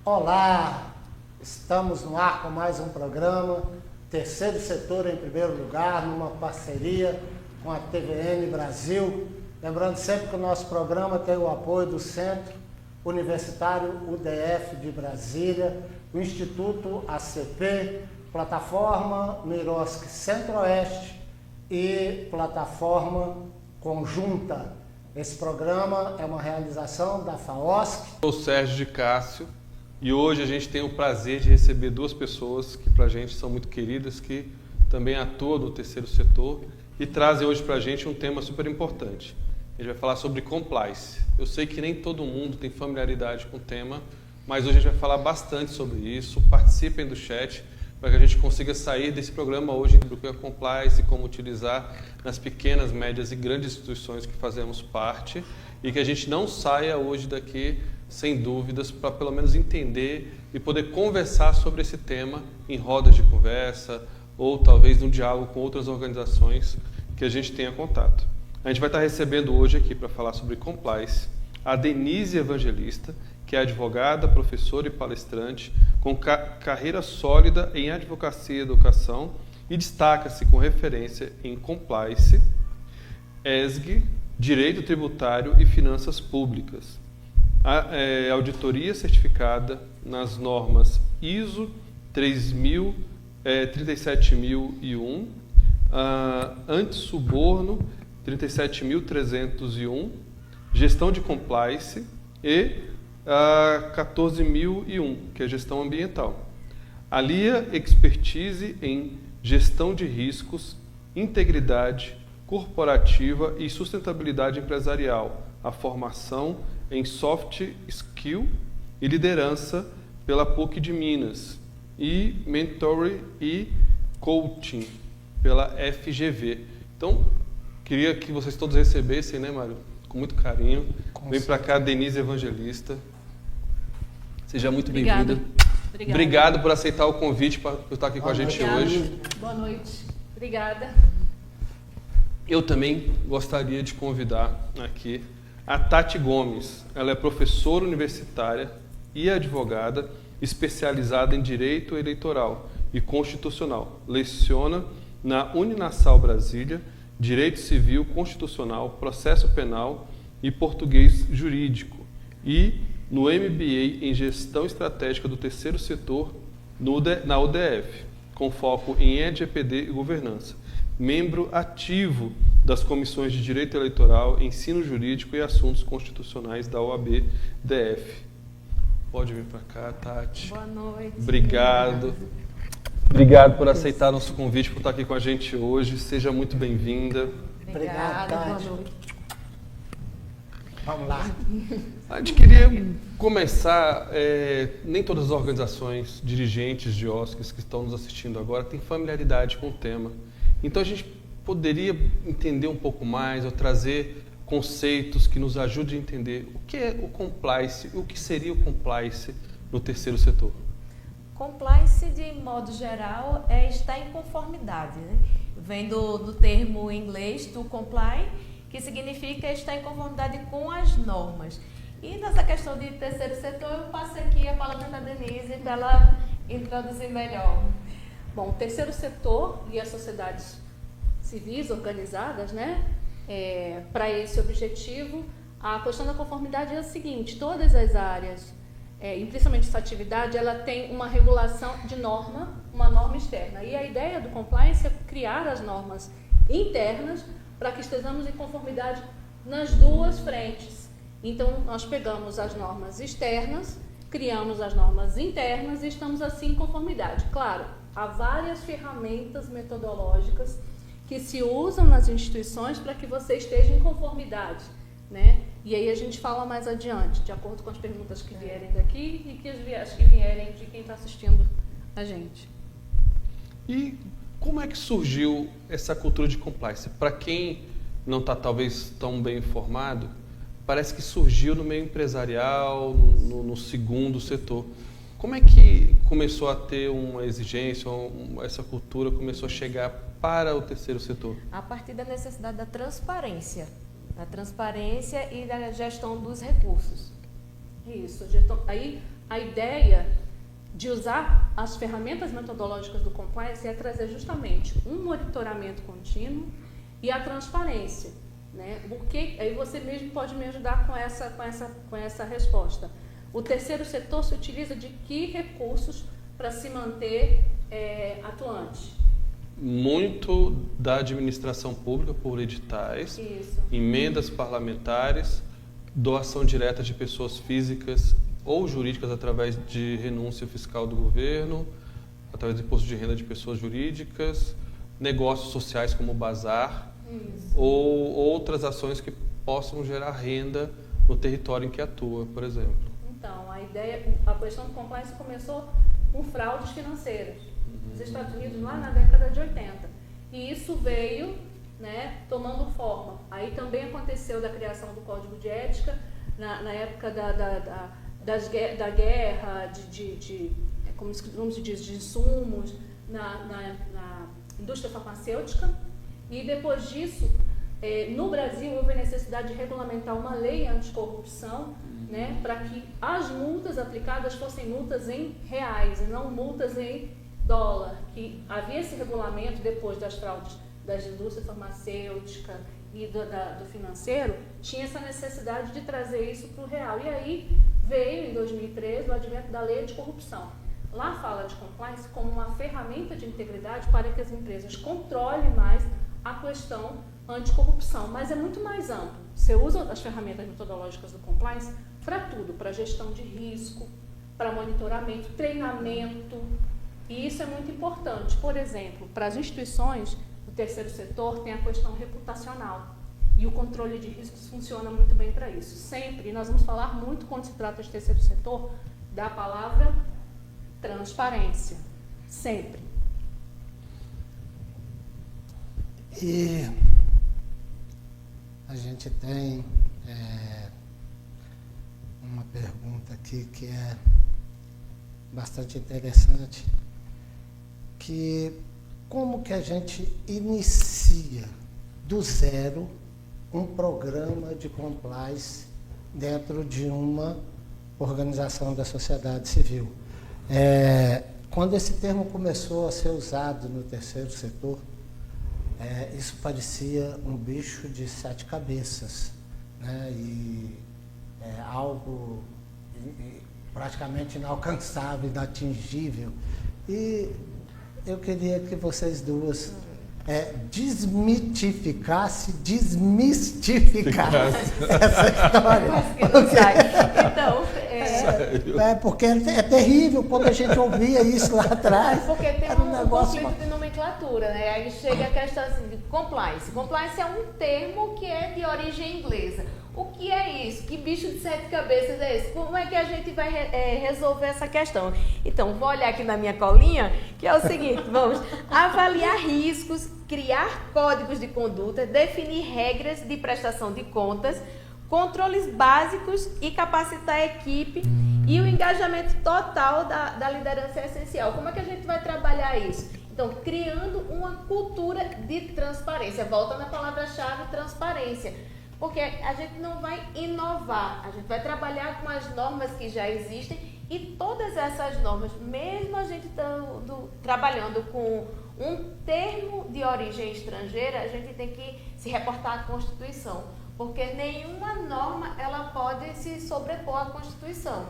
Olá, estamos no ar com mais um programa, Terceiro Setor em primeiro lugar, numa parceria com a TVN Brasil. Lembrando sempre que o nosso programa tem o apoio do Centro Universitário UDF de Brasília, o Instituto ACP, Plataforma Miroski Centro-Oeste e Plataforma Conjunta. Esse programa é uma realização da FAOSC. Eu sou o Sérgio de Cássio e hoje a gente tem o prazer de receber duas pessoas que para a gente são muito queridas, que também atuam no terceiro setor e trazem hoje para a gente um tema super importante. A gente vai falar sobre compliance. Eu sei que nem todo mundo tem familiaridade com o tema, mas hoje a gente vai falar bastante sobre isso. Participem do chat para que a gente consiga sair desse programa hoje do que é compliance e como utilizar nas pequenas, médias e grandes instituições que fazemos parte e que a gente não saia hoje daqui sem dúvidas para pelo menos entender e poder conversar sobre esse tema em rodas de conversa ou talvez num diálogo com outras organizações que a gente tenha contato. A gente vai estar recebendo hoje aqui para falar sobre compliance a Denise Evangelista, que é advogada, professora e palestrante, com carreira sólida em advocacia e educação e destaca-se com referência em compliance, ESG, direito tributário e finanças públicas. Auditoria certificada nas normas ISO 37001, antissuborno 37301, gestão de compliance e 14001, que é gestão ambiental. Alia expertise em gestão de riscos, integridade corporativa e sustentabilidade empresarial, a formação em soft skill e liderança pela PUC de Minas e mentoring e coaching pela FGV. Então, queria que vocês todos recebessem, né, Mário? Com muito carinho. Vem para cá, Denise Evangelista. Seja muito bem-vinda. Obrigado por aceitar o convite para estar aqui com a gente hoje. Boa noite. Obrigada. Eu também gostaria de convidar aqui a Tati Gomes. Ela é professora universitária e advogada especializada em Direito Eleitoral e Constitucional. Leciona na Uninassal Brasília, Direito Civil Constitucional, Processo Penal e Português Jurídico e no MBA em Gestão Estratégica do Terceiro Setor na UDF, com foco em EDPD e Governança. Membro ativo das comissões de Direito Eleitoral, Ensino Jurídico e Assuntos Constitucionais da OAB-DF. Pode vir para cá, Tati. Boa noite. Obrigado. Obrigado por aceitar nosso convite, por estar aqui com a gente hoje. Seja muito bem-vinda. Obrigada, boa noite. Vamos lá. A gente queria começar, nem todas as organizações, dirigentes de OSCs que estão nos assistindo agora têm familiaridade com o tema. Então a gente poderia entender um pouco mais, ou trazer conceitos que nos ajudem a entender o que é o compliance e o que seria o compliance no terceiro setor. Compliance, de modo geral, é estar em conformidade, né? Vem do termo em inglês, to comply, que significa estar em conformidade com as normas. E nessa questão de terceiro setor, eu passo aqui a palavra para a Denise para ela introduzir melhor. Bom, o terceiro setor e as sociedades civis organizadas, né, para esse objetivo, a questão da conformidade é a seguinte: todas as áreas, e principalmente essa atividade, ela tem uma regulação de norma, uma norma externa. E a ideia do compliance é criar as normas internas para que estejamos em conformidade nas duas frentes. Então, nós pegamos as normas externas, criamos as normas internas e estamos assim em conformidade. Claro, há várias ferramentas metodológicas que se usam nas instituições para que você esteja em conformidade, né? E aí a gente fala mais adiante, de acordo com as perguntas que vierem daqui e que as que vierem de quem está assistindo a gente. E como é que surgiu essa cultura de compliance? Para quem não está talvez tão bem informado, parece que surgiu no meio empresarial, no segundo setor. Como é que começou a ter uma exigência, essa cultura começou a chegar para o terceiro setor? A partir da necessidade da transparência e da gestão dos recursos. Isso. Aí a ideia de usar as ferramentas metodológicas do compliance é trazer justamente um monitoramento contínuo e a transparência, né? Porque aí você mesmo pode me ajudar com essa resposta. O terceiro setor se utiliza de que recursos para se manter atuante? Muito da administração pública por editais, Isso. emendas parlamentares, doação direta de pessoas físicas ou jurídicas através de renúncia fiscal do governo, através do imposto de renda de pessoas jurídicas, negócios sociais como o bazar, ou outras ações que possam gerar renda no território em que atua, por exemplo. Então, a questão do compliance começou com fraudes financeiras nos Estados Unidos lá na década de 80. E isso veio, né, tomando forma. Aí também aconteceu da criação do Código de Ética, na época da guerra, como se diz, de insumos, na indústria farmacêutica. E depois disso, no Brasil, houve a necessidade de regulamentar uma lei anticorrupção, né, para que as multas aplicadas fossem multas em reais e não multas em dólar. Que havia esse regulamento depois das fraudes das indústrias farmacêuticas e do financeiro, tinha essa necessidade de trazer isso para o real. E aí veio, em 2013, o advento da lei anticorrupção. Lá fala de compliance como uma ferramenta de integridade para que as empresas controlem mais a questão anticorrupção, mas é muito mais amplo. Você usa as ferramentas metodológicas do compliance para tudo, para gestão de risco, para monitoramento, treinamento, e isso é muito importante. Por exemplo, para as instituições do terceiro setor tem a questão reputacional, e o controle de riscos funciona muito bem para isso. Sempre, e nós vamos falar muito quando se trata de terceiro setor, da palavra transparência, sempre. E a gente tem uma pergunta aqui que é bastante interessante, que como que a gente inicia do zero um programa de compliance dentro de uma organização da sociedade civil? Quando esse termo começou a ser usado no terceiro setor, isso parecia um bicho de 7 cabeças, né? E algo praticamente inalcançável, inatingível. E eu queria que vocês duas desmistificassem essa história. Então, porque é terrível quando a gente ouvia isso lá atrás. Porque tem Era um negócio conflito de nomenclatura, né? Aí chega a questão assim, de compliance. Compliance é um termo que é de origem inglesa. O que é isso? Que bicho de 7 cabeças é esse? Como é que a gente vai resolver essa questão? Então, vou olhar aqui na minha colinha, que é o seguinte, vamos avaliar riscos, criar códigos de conduta, definir regras de prestação de contas, controles básicos e capacitar a equipe, e o engajamento total da liderança é essencial. Como é que a gente vai trabalhar isso? Então, criando uma cultura de transparência. Volta na palavra-chave transparência. Porque a gente não vai inovar, a gente vai trabalhar com as normas que já existem, e todas essas normas, mesmo a gente trabalhando com um termo de origem estrangeira, a gente tem que se reportar à Constituição, porque nenhuma norma ela pode se sobrepor à Constituição.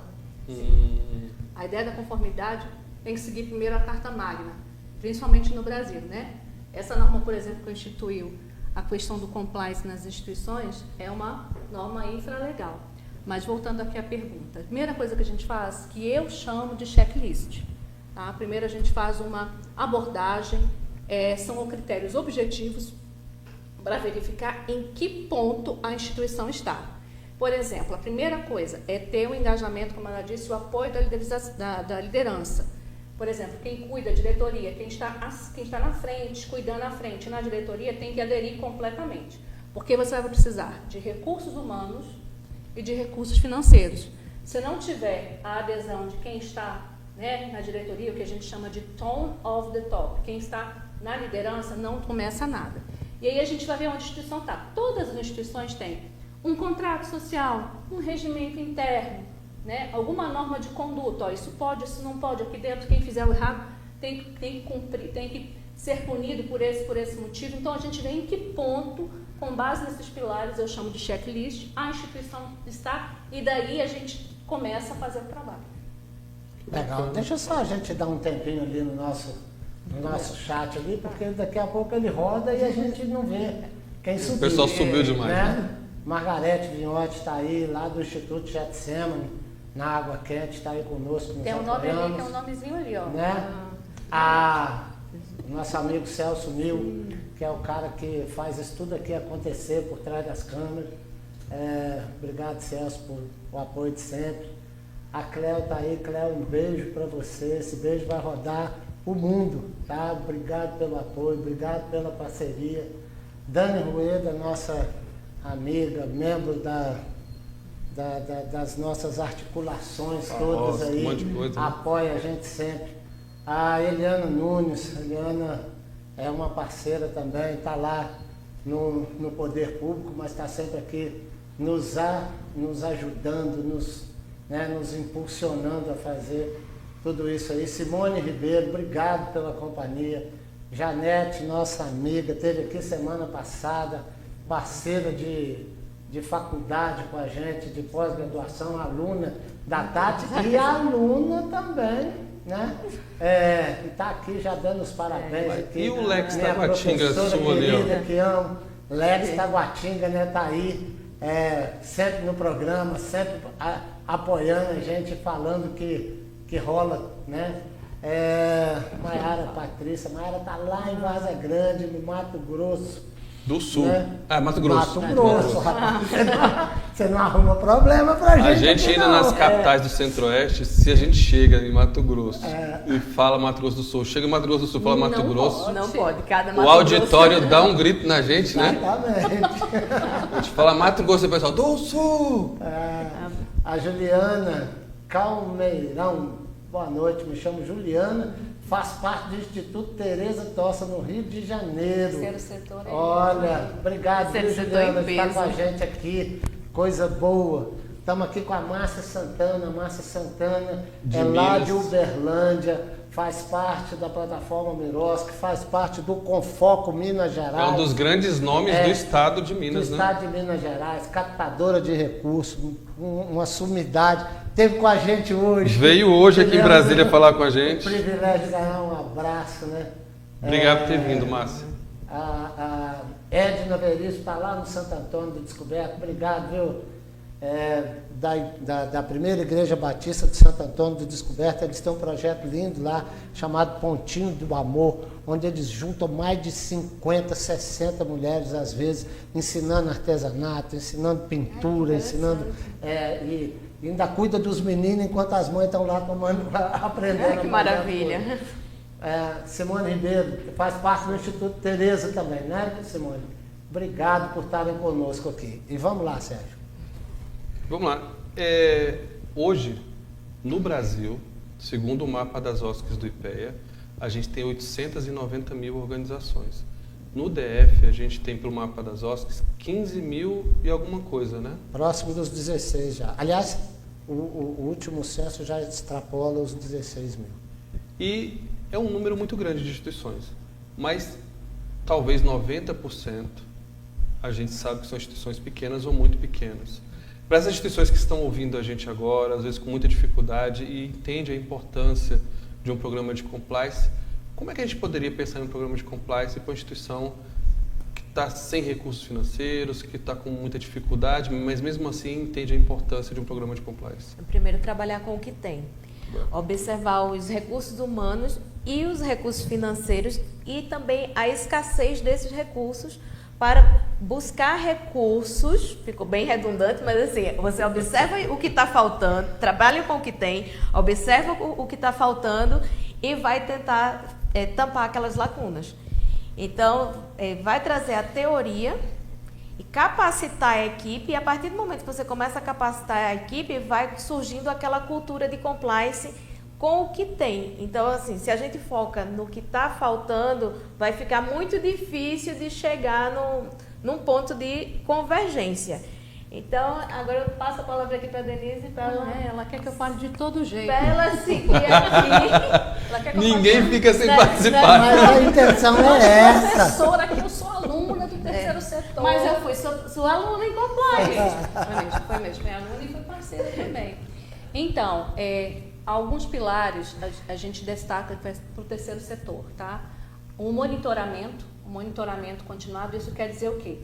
A ideia da conformidade tem que seguir primeiro a Carta Magna, principalmente no Brasil, né? Essa norma, por exemplo, que instituiu a questão do compliance nas instituições é uma norma infralegal. Mas voltando aqui à pergunta, a primeira coisa que a gente faz, que eu chamo de checklist. Tá? Primeiro a gente faz uma abordagem, são critérios objetivos para verificar em que ponto a instituição está. Por exemplo, a primeira coisa é ter o engajamento, como ela disse, o apoio da liderança. Por exemplo, quem cuida, a diretoria, quem está na frente, cuidando à frente na diretoria, tem que aderir completamente. Porque você vai precisar de recursos humanos e de recursos financeiros. Se não tiver a adesão de quem está, né, na diretoria, o que a gente chama de tone of the top, quem está na liderança, não começa nada. E aí a gente vai ver onde a instituição está. Todas as instituições têm um contrato social, um regimento interno, né? Alguma norma de conduta, ó, isso pode, isso não pode, aqui dentro quem fizer o errado tem que cumprir, tem que ser punido por esse motivo. Então a gente vê em que ponto, com base nesses pilares, eu chamo de checklist, a instituição está, e daí a gente começa a fazer o trabalho. Legal. Deixa só a gente dar um tempinho ali no nosso chat ali, porque daqui a pouco ele roda e a gente não vê quem subiu. O pessoal subiu demais. Né? Margarete Vinhotti está aí, lá do Instituto Getsemane, na Água Quente, está aí conosco. Tem um nome ali, tem um nomezinho ali, ó. Né? O nosso amigo Celso Mil, que é o cara que faz isso tudo aqui acontecer por trás das câmeras. Obrigado, Celso, por o apoio de sempre. A Cléo está aí. Cléo, um beijo para você. Esse beijo vai rodar o mundo, tá? Obrigado pelo apoio, obrigado pela parceria. Dani Rueda, nossa amiga, membro das nossas articulações todas aí, um monte de coisa, né? Apoia a gente sempre. A Eliana Nunes, Eliana é uma parceira também, está lá no poder público, mas está sempre aqui nos ajudando, nos impulsionando a fazer tudo isso aí. Simone Ribeiro, obrigado pela companhia. Janete, nossa amiga, esteve aqui semana passada, parceira de faculdade com a gente, de pós-graduação, aluna da Tati e aluna também, né? E está aqui já dando os parabéns aqui. E o Lex minha Taguatinga professora sua ali, ó. querida, que amo. Lex Taguatinga, né? Tá aí, sempre no programa, sempre apoiando a gente, falando que rola, né? Maiara Patrícia, Maiara tá lá em Vaza Grande, no Mato Grosso. Do Sul. Né? Mato Grosso. Mato Grosso, rapaz. Você não arruma problema pra gente. A gente ainda nas capitais do Centro-Oeste, se a gente chega em Mato Grosso e fala Mato Grosso do Sul, chega em Mato Grosso do Sul, fala Mato Grosso, Não pode, cada o Mato auditório Grosso. dá um grito na gente, né? Exatamente. A gente fala Mato Grosso e o pessoal, do Sul! A Juliana Calmeirão, boa noite, me chamo Juliana, faço parte do Instituto Tereza Tossa, no Rio de Janeiro. Terceiro setor aí. Olha, obrigado, Terceiro setor Juliana, em por estar peso. com a gente aqui, coisa boa. Estamos aqui com a Márcia Santana. Márcia Santana De é lá Minas. de Uberlândia, faz parte da plataforma Miroski, faz parte do Confoco Minas É Gerais. um dos grandes nomes do estado de Minas, do né? estado de Minas Gerais, captadora de recursos, uma sumidade. Esteve com a gente hoje. Veio hoje aqui em Tivemos Brasília o falar com a gente. privilégio de ganhar um abraço, né? Obrigado por ter vindo, Márcia. A Edna Veríssimo está lá no Santo Antônio do Descoberto. Obrigado, viu? Da primeira Igreja Batista de Santo Antônio do Descoberto, eles têm um projeto lindo lá, chamado Pontinho do Amor, onde eles juntam mais de 50, 60 mulheres, às vezes, ensinando artesanato, ensinando pintura, ensinando... e ainda cuida dos meninos enquanto as mães estão lá aprendendo. Que maravilha. Simone Ribeiro, que faz parte do Instituto Tereza também, né, Simone? Obrigado por estarem conosco aqui. E vamos lá, Sérgio. Vamos lá. Hoje, no Brasil, segundo o mapa das OSCs do IPEA, a gente tem 890 mil organizações. No DF, a gente tem, pelo mapa das OSCs, 15 mil e alguma coisa, né? Próximo dos 16 já. Aliás, o último censo já extrapola os 16 mil. E é um número muito grande de instituições. Mas talvez 90% a gente sabe que são instituições pequenas ou muito pequenas. Para essas instituições que estão ouvindo a gente agora, às vezes com muita dificuldade e entende a importância de um programa de compliance, como é que a gente poderia pensar em um programa de compliance para uma instituição que está sem recursos financeiros, que está com muita dificuldade, mas mesmo assim entende a importância de um programa de compliance? Primeiro, trabalhar com o que tem. Observar os recursos humanos e os recursos financeiros e também a escassez desses recursos para buscar recursos, ficou bem redundante, mas assim, você observa o que está faltando, trabalha com o que tem, observa o que está faltando e vai tentar tampar aquelas lacunas. Então, vai trazer a teoria e capacitar a equipe, e a partir do momento que você começa a capacitar a equipe, vai surgindo aquela cultura de compliance com o que tem. Então, assim, se a gente foca no que está faltando, vai ficar muito difícil de chegar num ponto de convergência. Então, agora eu passo a palavra aqui para a Denise para Ela quer que eu fale de todo jeito. ela seguir aqui. Ela quer que eu Ninguém fale- fica sem Não, participar. Mas a intenção é essa. Professora aqui, eu sou aluna do terceiro setor. Mas eu fui sua aluna em compliance. Foi mesmo. Foi aluna e foi parceira também. Então, alguns pilares a gente destaca para o terceiro setor, tá? O monitoramento continuado, isso quer dizer o quê?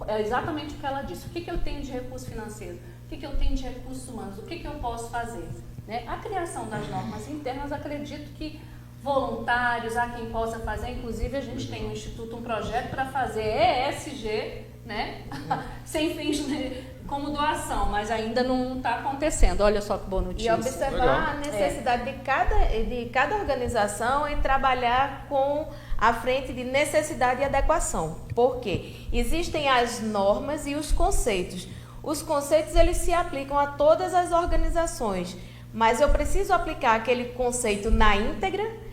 É exatamente o que ela disse. O que eu tenho de recurso financeiro? O que eu tenho de recursos humanos? O que eu posso fazer? Né? A criação das normas internas, acredito que voluntários, há quem possa fazer, inclusive a gente tem no Instituto um projeto para fazer ESG, né? Sem fins como doação, mas ainda não está acontecendo. Olha só que boa E notícia. observar Legal. a necessidade de cada organização em trabalhar com a frente de necessidade e adequação. Por quê? Existem as normas e os conceitos. Os conceitos eles se aplicam a todas as organizações, mas eu preciso aplicar aquele conceito na íntegra.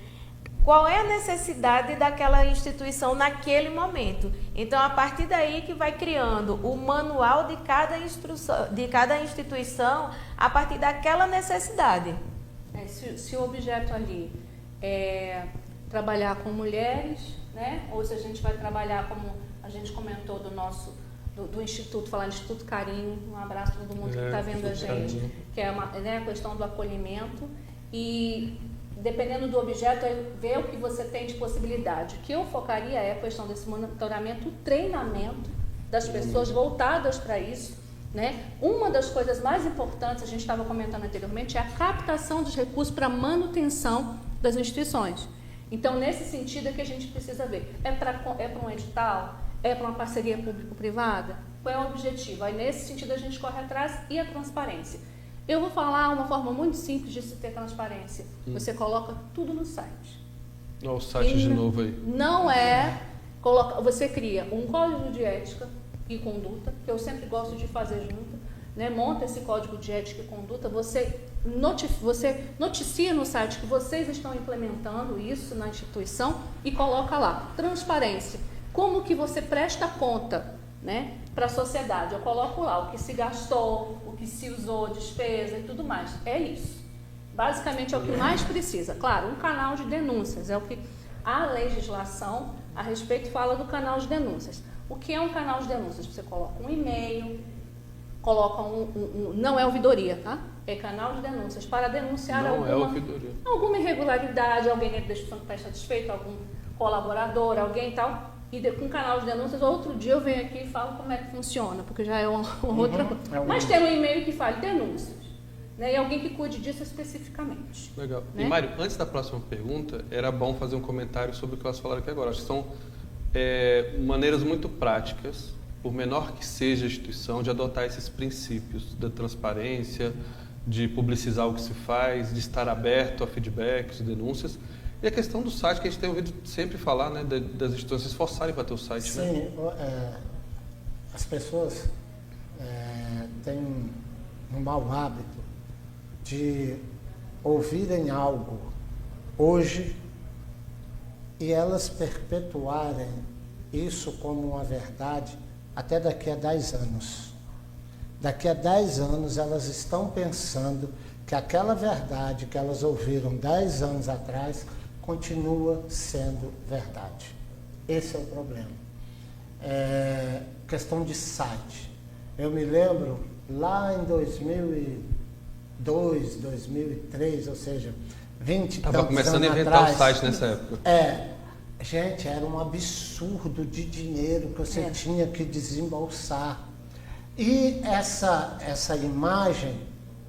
Qual é a necessidade daquela instituição naquele momento? Então, a partir daí que vai criando o manual de cada instituição a partir daquela necessidade. Se o objeto ali é trabalhar com mulheres, né? Ou se a gente vai trabalhar, como a gente comentou do Instituto, falar do Instituto Carinho, um abraço para todo mundo que está vendo a gente, que é a questão do acolhimento, e dependendo do objeto, é ver o que você tem de possibilidade. O que eu focaria é a questão desse monitoramento, o treinamento das pessoas voltadas para isso, né? Uma das coisas mais importantes, a gente estava comentando anteriormente, é a captação dos recursos para manutenção das instituições. Então, nesse sentido é que a gente precisa ver. É para um edital? É para uma parceria público-privada? Qual é o objetivo? Aí, nesse sentido, a gente corre atrás e a transparência. Eu vou falar uma forma muito simples de se ter transparência. Você coloca tudo no site. Olha o site de novo aí. Não é... Você cria um código de ética e conduta, que eu sempre gosto de fazer junto, né? Monta esse código de ética e conduta, você noticia no site que vocês estão implementando isso na instituição e coloca lá, transparência. Como que você presta conta, né, para a sociedade? Eu coloco lá o que se gastou, o que se usou, despesa e tudo mais. É isso. Basicamente é o que mais precisa. Claro, um canal de denúncias, é o que a legislação a respeito fala do canal de denúncias. O que é um canal de denúncias? Você coloca um e-mail, coloca não é ouvidoria, tá? É canal de denúncias para denunciar alguma irregularidade, alguém dentro da instituição que está insatisfeito, algum colaborador, alguém e tal. E com um canal de denúncias, outro dia eu venho aqui e falo como é que funciona, porque já é uma outra coisa. Mas tem um e-mail que fale denúncias, né? E alguém que cuide disso especificamente. Legal. Né? E Mário, antes da próxima pergunta, era bom fazer um comentário sobre o que elas falaram aqui agora. Acho que são maneiras muito práticas, por menor que seja a instituição, de adotar esses princípios da transparência, de publicizar o que se faz, de estar aberto a feedbacks, denúncias. E a questão do site, que a gente tem ouvido sempre falar, né, das instituições se esforçarem para ter o site. Sim, né? As pessoas têm um mau hábito de ouvirem algo hoje e elas perpetuarem isso como uma verdade até daqui a 10 anos. Daqui a 10 anos elas estão pensando que aquela verdade que elas ouviram 10 anos atrás continua sendo verdade. Esse é o problema. Questão de site. Eu me lembro lá em 2002, 2003, ou seja, 20 e tantos anos atrás. Estava começando a inventar o site nessa época. Gente, era um absurdo de dinheiro que você tinha que desembolsar. E essa imagem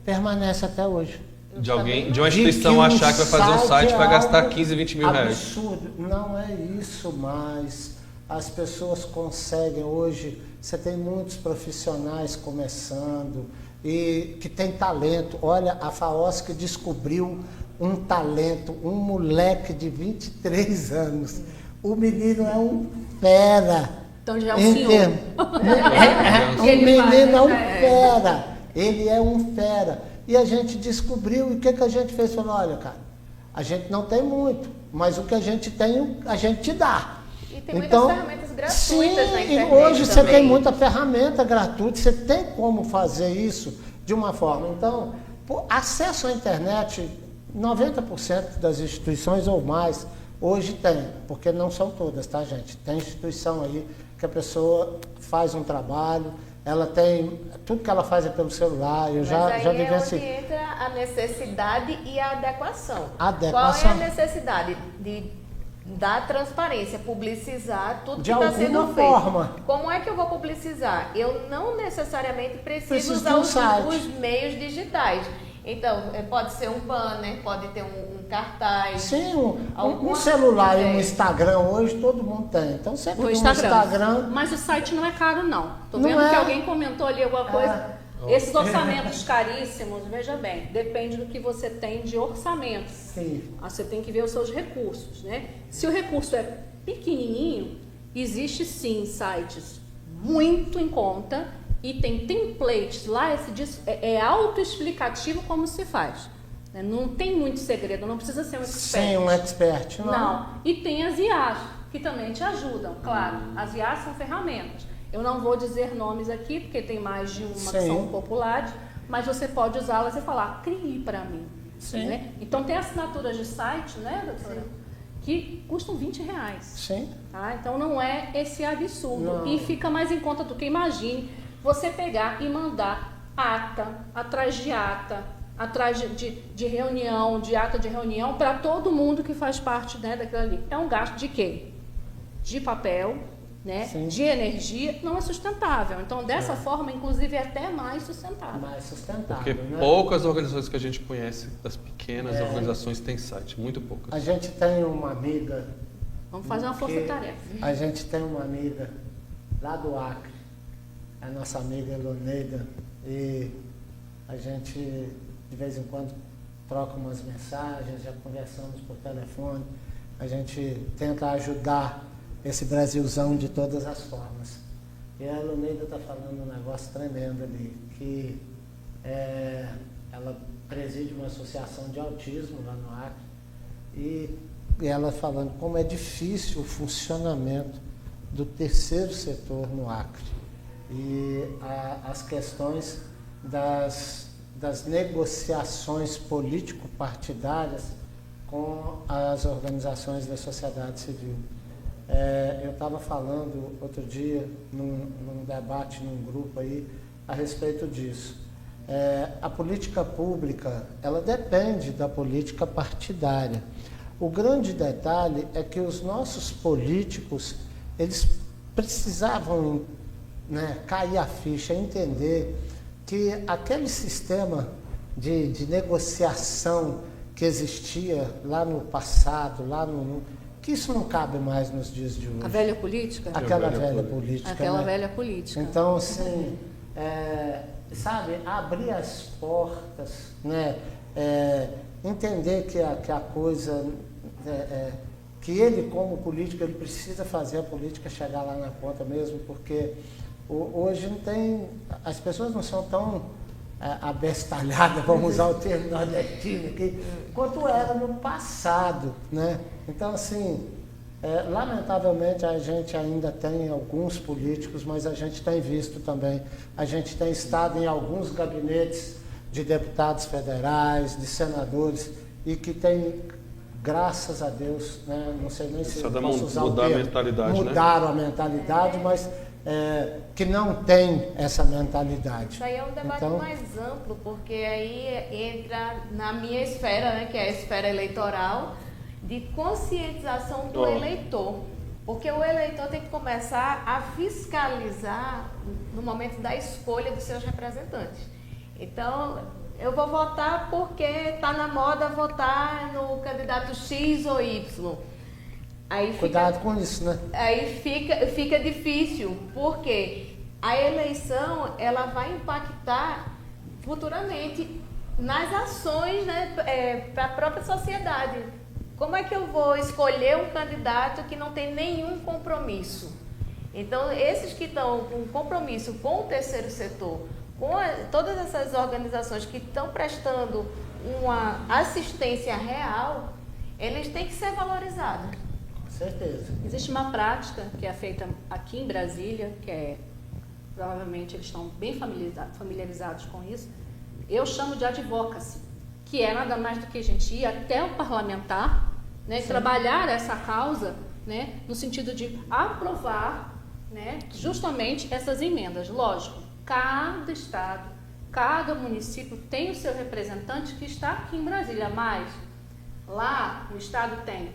permanece até hoje. De uma instituição achar que vai fazer um site e vai gastar 15, 20 mil reais. Absurdo. Não é isso mais. As pessoas conseguem hoje, você tem muitos profissionais começando e que tem talento. Olha, a FAOSC descobriu um talento, um moleque de 23 anos. O menino é um fera. Então já é um senhor. O menino é um fera. Ele é um fera. E a gente descobriu, e o que a gente fez? Falou, olha, cara, a gente não tem muito, mas o que a gente tem, a gente te dá. E tem muitas ferramentas gratuitas na Sim, internet. e hoje você também. tem muita ferramenta gratuita, você tem como fazer isso de uma forma. Então, acesso à internet, 90% das instituições ou mais hoje tem, porque não são todas, tá, gente? Tem instituição aí que a pessoa faz um trabalho, ela tem, tudo que ela faz é pelo celular, eu já vivi é assim. onde entra a necessidade e a adequação. Adequação. Qual é a necessidade da transparência, publicizar tudo que De está sendo alguma feito. forma. Como é que eu vou publicizar? Eu não necessariamente preciso Preciso de usar um site. os meios digitais. Então, pode ser um banner, pode ter um cartaz. Sim, um alguma celular e um ideia. Instagram hoje todo mundo tem. Então você O cria um Instagram. Instagram. Mas o site não é caro, não. Tô Não vendo é. que alguém comentou ali alguma coisa. Esses orçamentos caríssimos, veja bem, depende do que você tem de orçamento. Sim. Você tem que ver os seus recursos, né? Se o recurso é pequenininho, existe sim sites muito em conta e tem templates lá, é autoexplicativo como se faz. Né? Não tem muito segredo, não precisa ser um expert. Sem um expert, não. Não. E tem as IAs, que também te ajudam, claro. As IAs são ferramentas. Eu não vou dizer nomes aqui, porque tem mais de uma que Sim. são populares, mas você pode usá-las e falar, crie para mim. Sim. Né? Então tem assinaturas de site, né, doutora? Sim. Que custam R$20. Sim. Tá? Então não é esse absurdo. Não. E fica mais em conta do que imagine você pegar e mandar ata, atrás de ata, atrás de reunião, de ata de reunião, para todo mundo que faz parte, né, daquilo ali. É um gasto de quê? De papel, né? Sim. De energia, não é sustentável. Então, dessa forma, inclusive, é até mais sustentável. Mais sustentável, Porque né? poucas organizações que a gente conhece, das pequenas organizações, têm site, muito poucas. A gente tem uma amiga. Vamos fazer uma força-tarefa. A gente tem uma amiga lá do Acre, a nossa amiga Eloneida, e a gente de vez em quando troca umas mensagens, já conversamos por telefone, a gente tenta ajudar esse Brasilzão de todas as formas. E a Eloneida está falando um negócio tremendo ali, que ela preside uma associação de autismo lá no Acre, e ela falando como é difícil o funcionamento do terceiro setor no Acre. E as questões das negociações político-partidárias com as organizações da sociedade civil. Eu estava falando outro dia, num debate, num grupo aí, a respeito disso. A política pública, ela depende da política partidária. O grande detalhe é que os nossos políticos, eles precisavam, né, cair a ficha, entender que aquele sistema de negociação que existia lá no passado, que isso não cabe mais nos dias de hoje. A velha política? Aquela velha política. Aquela né? velha política. Então, assim, sabe, abrir as portas, né? Entender que a coisa, que ele como político, ele precisa fazer a política chegar lá na ponta mesmo, porque hoje não tem, as pessoas não são tão abestalhadas, vamos usar o termo nordestino aqui, quanto era no passado, né? Então, assim, lamentavelmente a gente ainda tem alguns políticos, mas a gente tem visto também, a gente tem estado em alguns gabinetes de deputados federais, de senadores, e que tem, graças a Deus, né, não sei nem se posso usar o termo, a mentalidade, mudaram a mentalidade, mas que não tem essa mentalidade. Isso aí é um debate Então, mais amplo, porque aí entra na minha esfera, né, que é a esfera eleitoral, de conscientização do eleitor. Porque o eleitor tem que começar a fiscalizar no momento da escolha dos seus representantes. Então, eu vou votar porque está na moda votar no candidato X ou Y. Aí cuidado com isso, né? Aí fica difícil, porque a eleição ela vai impactar futuramente nas ações, né, para a própria sociedade. Como é que eu vou escolher um candidato que não tem nenhum compromisso? Então, esses que estão com compromisso com o terceiro setor, com todas essas organizações que estão prestando uma assistência real, eles têm que ser valorizados. certeza. Existe uma prática que é feita aqui em Brasília, que provavelmente eles estão bem familiarizados com isso. Eu chamo de advocacy, que é nada mais do que a gente ir até o parlamentar, né, trabalhar essa causa, né, no sentido de aprovar, né, justamente essas emendas. Lógico, cada estado, cada município tem o seu representante que está aqui em Brasília, mas lá no estado tem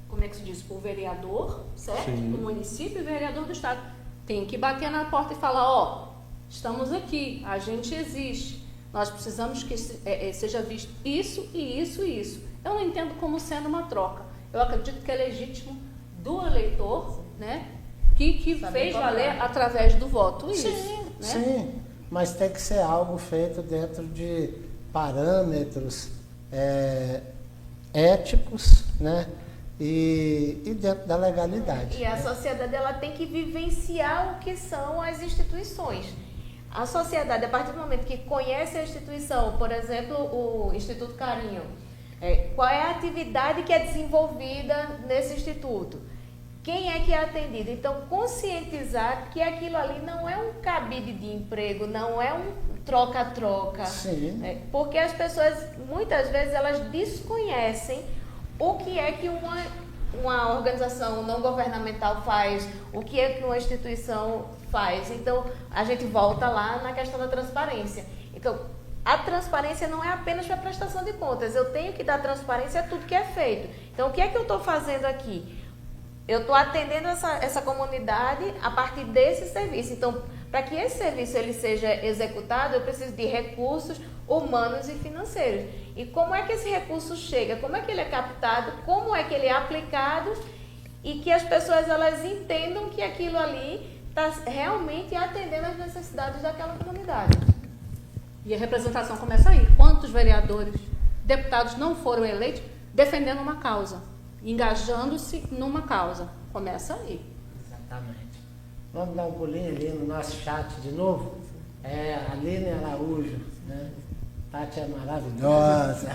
como é que se diz? O vereador, certo? Sim. O município e o vereador do estado. Tem que bater na porta e falar, ó, estamos aqui, a gente existe, nós precisamos que seja visto isso e isso e isso. Eu não entendo como sendo uma troca. Eu acredito que é legítimo do eleitor, né, que fez valer através do voto isso. Sim, né? sim, mas tem que ser algo feito dentro de parâmetros éticos, né? E dentro da legalidade. E a sociedade ela tem que vivenciar o que são as instituições. A sociedade, a partir do momento que conhece a instituição, por exemplo, o Instituto Carinho, qual é a atividade que é desenvolvida nesse instituto? Quem é que é atendido? Então, conscientizar que aquilo ali não é um cabide de emprego, não é um troca-troca. Sim. Porque as pessoas, muitas vezes, elas desconhecem o que é que uma organização não governamental faz, o que é que uma instituição faz. Então, a gente volta lá na questão da transparência. Então, a transparência não é apenas para a prestação de contas. Eu tenho que dar transparência a tudo que é feito. Então, o que é que eu estou fazendo aqui? Eu estou atendendo essa comunidade a partir desse serviço. Então, para que esse serviço ele seja executado, eu preciso de recursos humanos e financeiros. E como é que esse recurso chega? Como é que ele é captado? Como é que ele é aplicado? E que as pessoas elas entendam que aquilo ali está realmente atendendo às necessidades daquela comunidade. E a representação começa aí. Quantos vereadores, deputados não foram eleitos defendendo uma causa, engajando-se numa causa? Começa aí. Exatamente. Vamos dar um pulinho ali no nosso chat de novo? Aline Araújo, né? Tati é maravilhosa.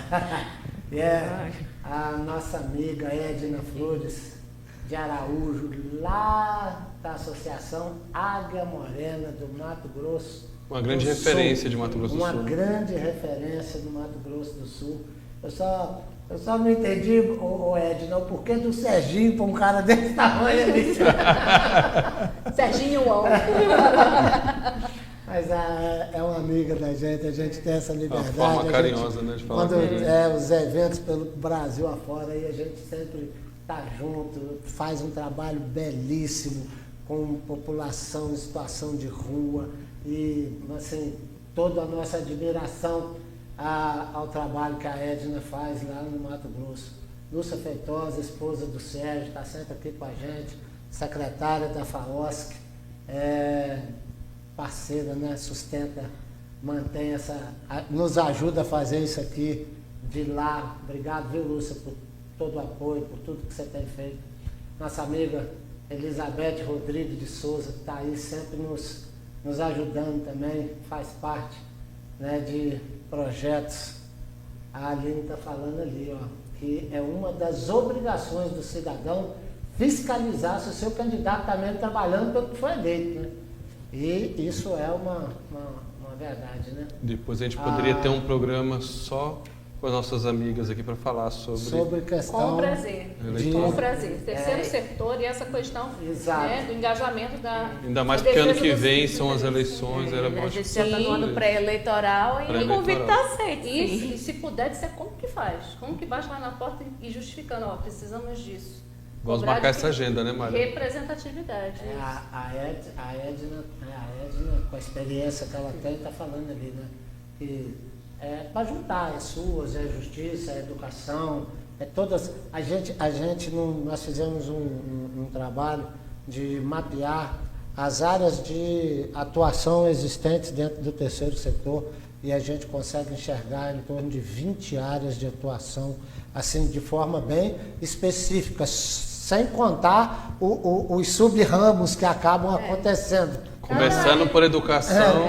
A nossa amiga Edna Flores de Araújo, lá da Associação Águia Morena do Mato Grosso. Uma grande referência de Mato Grosso do Sul. Uma grande referência do Mato Grosso do Sul. Eu só não entendi, Edna, o porquê do Serginho para um cara desse tamanho ali. Serginho Mas é uma amiga da gente, a gente tem essa liberdade. Uma forma carinhosa, né, de falar. Quando os eventos pelo Brasil afora, aí a gente sempre está junto, faz um trabalho belíssimo com população em situação de rua e, assim, toda a nossa admiração ao trabalho que a Edna faz lá no Mato Grosso. Lúcia Feitosa, esposa do Sérgio, está sempre aqui com a gente, secretária da FAOSC, parceira, né? Sustenta, mantém nos ajuda a fazer isso aqui de lá. Obrigado, viu, Lúcia, por todo o apoio, por tudo que você tem feito. Nossa amiga Elizabeth Rodrigues de Souza, que está aí sempre nos ajudando também, faz parte, né, de projetos. A Aline está falando ali, ó, que é uma das obrigações do cidadão fiscalizar se o seu candidato está mesmo trabalhando pelo que foi eleito, né? E isso é uma verdade, né? Depois a gente poderia ter um programa só com as nossas amigas aqui para falar sobre questão com prazer. Com prazer. Terceiro setor e essa questão, né, do engajamento da... Ainda mais porque ano que vem são as eleições. Era bom. A gente já está no ano pré-eleitoral e o convite está aceito. E se puder dizer como que faz? Como que bate lá na porta e justificando, ó, precisamos disso. Vamos marcar essa agenda, né, Maria? Representatividade. A Edna, com a experiência que ela tem, está falando ali, né? Que para juntar as suas, a justiça, a educação, todas. Nós fizemos um trabalho de mapear as áreas de atuação existentes dentro do terceiro setor e a gente consegue enxergar em torno de 20 áreas de atuação, assim, de forma bem específica, sem contar os sub-ramos que acabam acontecendo. Começando por educação,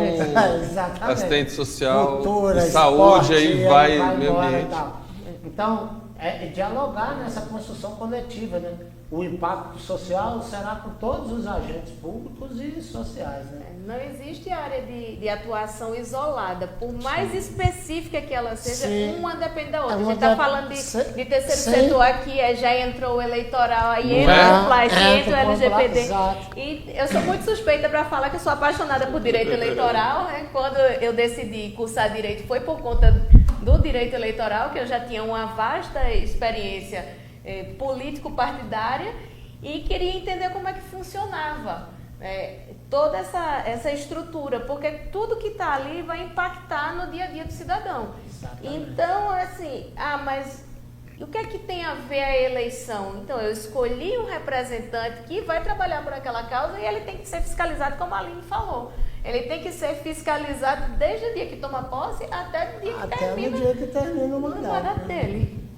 assistente social, cultura, saúde, esporte, aí vai embora meio ambiente. e tal. Então, é dialogar nessa construção coletiva, né? O impacto social será com todos os agentes públicos e sociais, né? Não existe área de atuação isolada, por mais específica que ela seja, Sim. uma depende da outra. É A uma gente está de- falando de Sim. terceiro Sim. setor aqui, já entrou o eleitoral, aí Não entra é? o compliance, entra o Entra o LGPD. exato. E eu sou muito suspeita para falar que eu sou apaixonada por direito eleitoral, né? Quando eu decidi cursar direito foi por conta do direito eleitoral, que eu já tinha uma vasta experiência político-partidária e queria entender como é que funcionava toda essa estrutura, porque tudo que está ali vai impactar no dia a dia do cidadão. Exatamente. Então, assim, mas o que é que tem a ver a eleição? Então, eu escolhi um representante que vai trabalhar por aquela causa e ele tem que ser fiscalizado, como a Aline falou. Ele tem que ser fiscalizado desde o dia que toma posse até o dia que Até termina no dia que termina o o mandato. mandato Né? dele.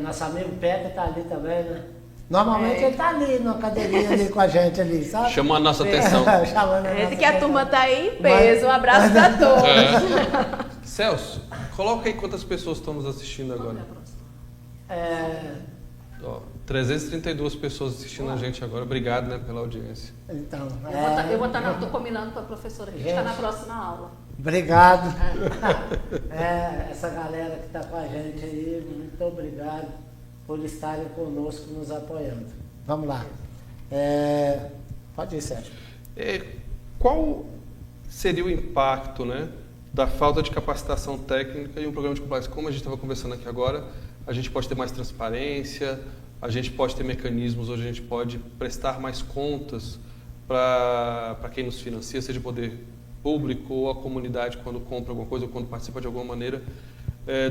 Nosso amigo Peca está ali também, né? Normalmente ele está ali, numa cadeirinha ali com a gente ali, sabe? Chama a nossa atenção. Chamando a Esse nossa que a atenção. turma tá aí em peso. Um abraço para todos. Celso, coloca aí quantas pessoas estão nos assistindo agora. Ó, 332 pessoas assistindo a gente agora. Obrigado, né, pela audiência. Então, Eu vou estar, tô combinando com a professora que está na próxima aula. obrigado. Essa galera que está com a gente aí, muito obrigado por estarem conosco, nos apoiando. Vamos lá. Pode ir, Sérgio. Qual seria o impacto, né, da falta de capacitação técnica em um programa de compliance? Como a gente estava conversando aqui agora, a gente pode ter mais transparência, a gente pode ter mecanismos, hoje a gente pode prestar mais contas para quem nos financia, seja o poder público ou a comunidade quando compra alguma coisa ou quando participa de alguma maneira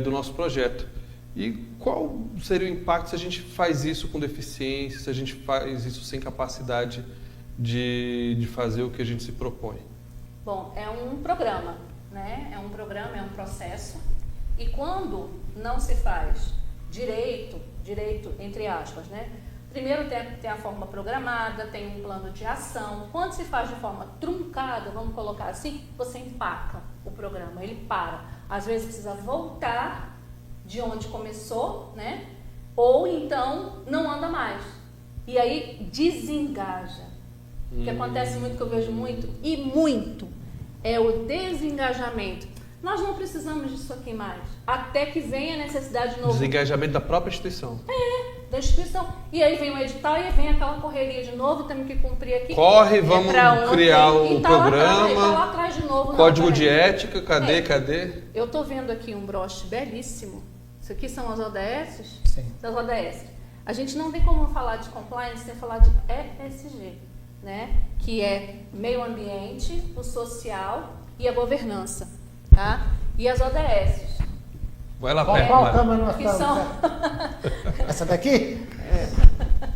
do nosso projeto. E qual seria o impacto se a gente faz isso com deficiência, se a gente faz isso sem capacidade de fazer o que a gente se propõe? Bom, é um programa, né? É um programa, é um processo. E quando não se faz direito entre aspas, né? Primeiro tem a forma programada, tem um plano de ação. Quando se faz de forma truncada, vamos colocar assim, você empaca o programa, ele para. Às vezes precisa voltar de onde começou, né? Ou então não anda mais. E aí desengaja. O que acontece muito, que eu vejo muito, é o desengajamento. Nós não precisamos disso aqui mais. Até que venha a necessidade de novo. Desengajamento da própria instituição. Da instituição. E aí vem o edital e vem aquela correria de novo, temos que cumprir aqui. Corre, vamos criar o programa. Tá lá atrás de novo. Código de ética, cadê? Eu estou vendo aqui um broche belíssimo. Isso aqui são as ODS? Sim. Das ODS. A gente não tem como falar de compliance sem falar de ESG, né? Que é meio ambiente, o social e a governança, tá? E as ODS. Vai lá Qual perto, câmera Mari. nós Que estamos? são... Essa daqui?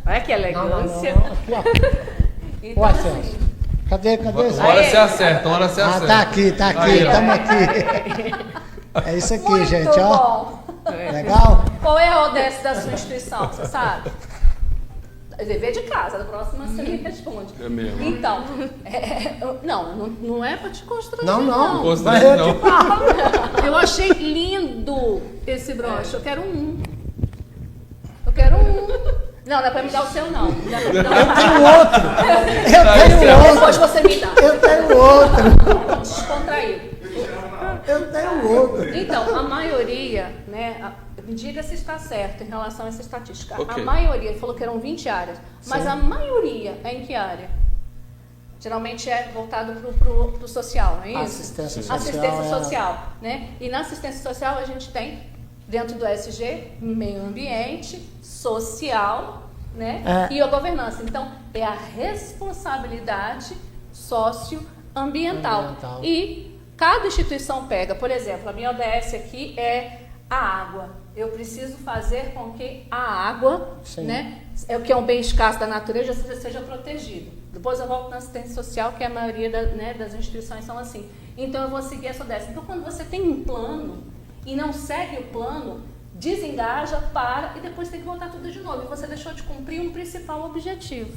Olha que Não, elegância. não. Aqui, ó. Então, Ó, assim, Celso. Cadê? Uma hora você acerta, uma hora você acerta. Tá aqui, Aí, ó. estamos aqui. É isso aqui, muito gente, ó. bom. Legal? Qual é a ODS da sua instituição, você sabe? Dever de casa, da próxima você me responde. É mesmo. Então, não é para te constranger. Não. Constrange, Mas não. Eu achei lindo esse broche. Eu quero um. Não é para me dar o seu, não. Não é pra me dar o Eu seu. tenho outro. Depois você me dá. Eu tenho outro. Descontraído. Eu tenho outro. Então, a maioria, né? Me diga se está certo em relação a essa estatística. Ok. A maioria, ele falou que eram 20 áreas, mas Sim. a maioria é em que área? Geralmente é voltado para o social, não é isso? Assistência social. Assistência social, né? E na assistência social a gente tem, dentro do ESG, meio ambiente, social, né? E a governança. Então, é a responsabilidade socioambiental. Ambiental. E cada instituição pega, por exemplo, a minha ODS aqui é a água. Eu preciso fazer com que a água, Sim. né, o que é um bem escasso da natureza, seja protegido. Depois eu volto na assistência social, que a maioria das instituições são assim. Então eu vou seguir essa ODS. Então quando você tem um plano e não segue o plano, desengaja, para e depois tem que voltar tudo de novo. E você deixou de cumprir um principal objetivo.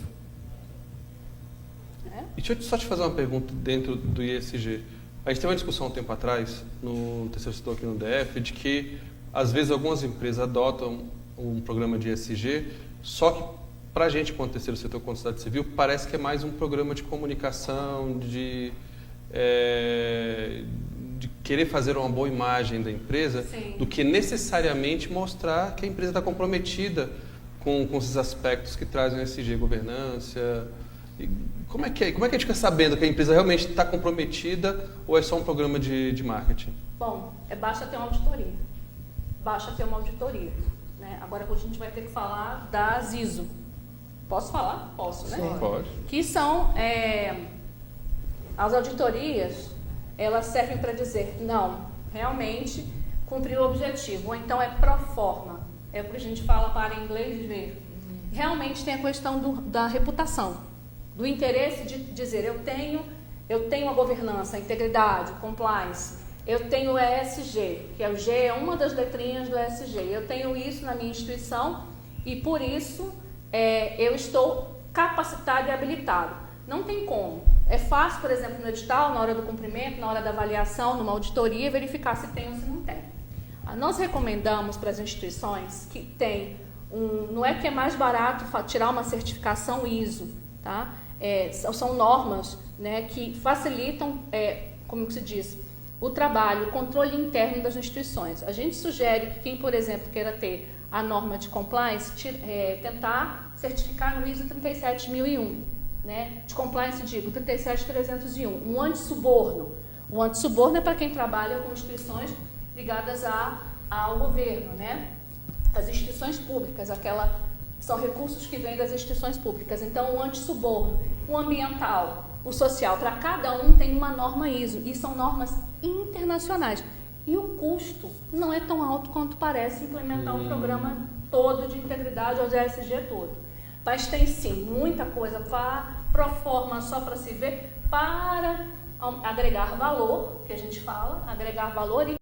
E deixa eu só te fazer uma pergunta dentro do ISG. A gente teve uma discussão um tempo atrás, no terceiro setor aqui no DF, de que às vezes algumas empresas adotam um programa de ESG, só que para a gente, quanto terceiro setor, quanto sociedade civil, parece que é mais um programa de comunicação, de querer fazer uma boa imagem da empresa, Sim. do que necessariamente mostrar que a empresa está comprometida com esses aspectos que trazem o ESG, governança. E como é que a gente fica sabendo que a empresa realmente está comprometida ou é só um programa de marketing? Bom, basta ter uma auditoria. Basta ter uma auditoria. Né? Agora a gente vai ter que falar das ISO. Posso falar? Posso, né? Sim, pode. Que são as auditorias, elas servem para dizer, não, realmente cumpriu o objetivo, ou então é pro forma, é o que a gente fala para em inglês ver. Realmente tem a questão da reputação, do interesse de dizer, eu tenho a governança, a integridade, compliance, eu tenho o ESG, que é o G, é uma das letrinhas do ESG, eu tenho isso na minha instituição e por isso eu estou capacitado e habilitado. Não tem como. É fácil, por exemplo, no edital, na hora do cumprimento, na hora da avaliação, numa auditoria, verificar se tem ou se não tem. Nós recomendamos para as instituições que tem não é que é mais barato tirar uma certificação ISO, tá? São normas, né, que facilitam, como se diz, o trabalho, o controle interno das instituições. A gente sugere que quem, por exemplo, queira ter a norma de compliance, tentar certificar no ISO 37001. Né, de compliance, digo, 37301, um antissuborno. O antissuborno é para quem trabalha com instituições ligadas ao governo, né? As instituições públicas, são recursos que vêm das instituições públicas. Então, o antissuborno, o ambiental, o social, para cada um tem uma norma ISO, e são normas internacionais. E o custo não é tão alto quanto parece implementar um programa todo de integridade, ou de ESG todo. Mas tem sim muita coisa pro forma, só para se ver, para agregar valor, que a gente fala, agregar valor e